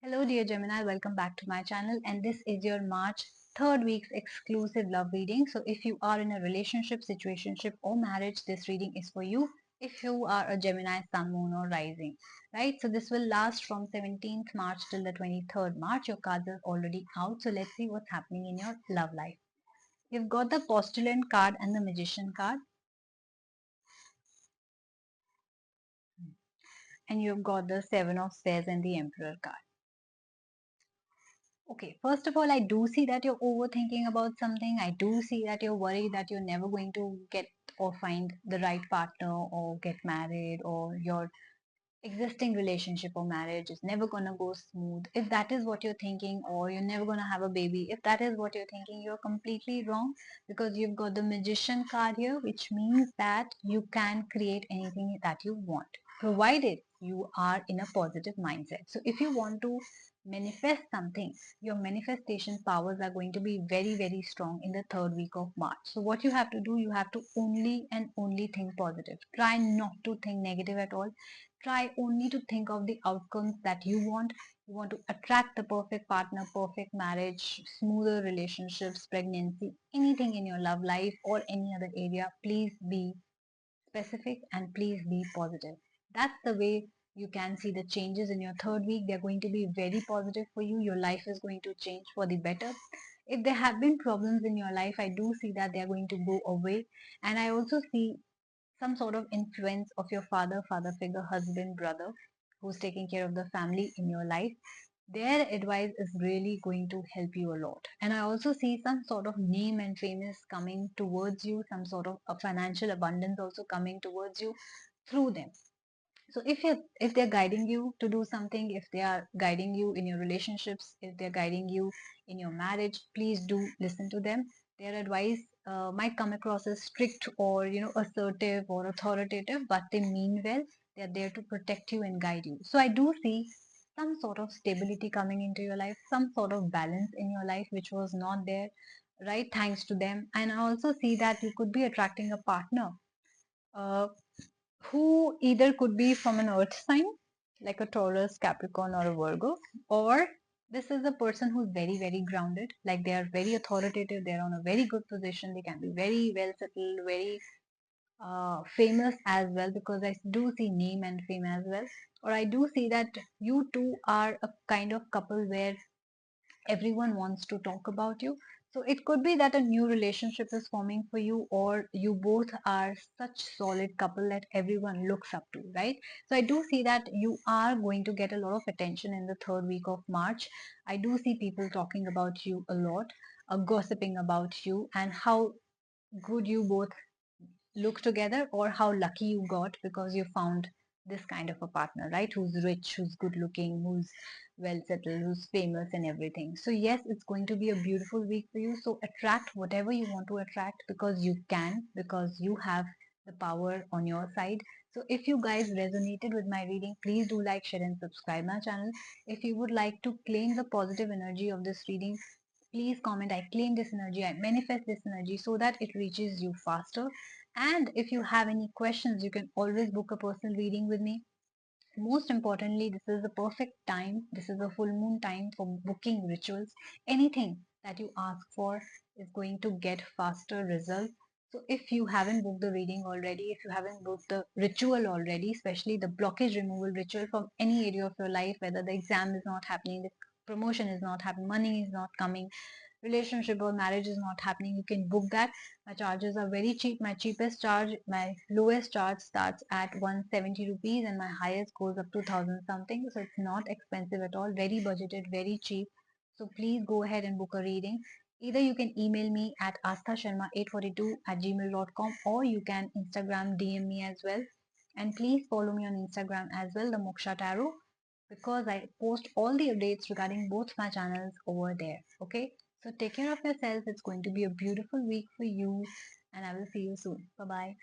Hello dear Gemini, welcome back to my channel, and this is your March 3rd week's exclusive love reading. So if you are in a relationship, situationship or marriage, this reading is for you. If you are a Gemini sun, moon or rising, right? So this will last from 17th March till the 23rd March. Your cards are already out. So let's see what's happening in your love life. You've got the postulant card and the magician card, and you've got the seven of spades and the emperor card. Okay, first of all, I do see that you're overthinking about something. I do see that you're worried that you're never going to get or find the right partner or get married, or your existing relationship or marriage is never going to go smooth. If that is what you're thinking, or you're never going to have a baby, if that is what you're thinking, you're completely wrong, because you've got the magician card here, which means that you can create anything that you want, provided you are in a positive mindset. So if you want to manifest something, your manifestation powers are going to be very, very strong in the 3rd week of March. So what you have to do, you have to only and only think positive. Try not to think negative at all. Try only to think of the outcomes that you want. You want to attract the perfect partner, perfect marriage, smoother relationships, pregnancy, anything in your love life or any other area. Please be specific and please be positive. That's the way you can see the changes in your 3rd week. They're going to be very positive for you. Your life is going to change for the better. If there have been problems in your life, I do see that they're going to go away. And I also see some sort of influence of your father figure, husband, brother, who's taking care of the family in your life. Their advice is really going to help you a lot. And I also see some sort of name and fame is coming towards you, some sort of a financial abundance also coming towards you through them. So if they're guiding you to do something, if they are guiding you in your relationships, if they're guiding you in your marriage, please do listen to them. Their advice might come across as strict or assertive or authoritative, but they mean well. They're there to protect you and guide you. So I do see some sort of stability coming into your life, some sort of balance in your life which was not there, right? Thanks to them. And I also see that you could be attracting a partner uh, who either could be from an earth sign like a Taurus, Capricorn, or a Virgo, or this is a person who's very, very grounded, like they are very authoritative, they're on a very good position, they can be very well settled, very famous as well, because I do see name and fame as well. Or I do see that you two are a kind of couple where everyone wants to talk about you. So it could be that a new relationship is forming for you, or you both are such solid couple that everyone looks up to, right? So I do see that you are going to get a lot of attention in the 3rd week of March. I do see people talking about you a lot, gossiping about you and how good you both look together, or how lucky you got because you found this kind of a partner, right? Who's rich, who's good looking, who's well settled, who's famous and everything. So yes, it's going to be a beautiful week for you. So attract whatever you want to attract, because you can, because you have the power on your side. So if you guys resonated with my reading, please do like, share and subscribe my channel. If you would like to claim the positive energy of this reading, please comment, I claim this energy, I manifest this energy, so that it reaches you faster. And if you have any questions, you can always book a personal reading with me. Most importantly, this is the perfect time. This is a full moon time for booking rituals. Anything that you ask for is going to get faster results. So if you haven't booked the reading already, if you haven't booked the ritual already, especially the blockage removal ritual from any area of your life, whether the exam is not happening, the promotion is not happening, money is not coming, relationship or marriage is not happening, you can book that. My charges are very cheap. My cheapest charge, my lowest charge starts at 170 rupees and my highest goes up to 1000 something. So it's not expensive at all, very budgeted, very cheap. So please go ahead and book a reading. Either you can email me at asthasharma842@gmail.com, or you can Instagram DM me as well. And please follow me on Instagram as well, the Moksha Tarot, because I post all the updates regarding both my channels over there. Okay, so take care of yourself. It's going to be a beautiful week for you, and I will see you soon. Bye bye.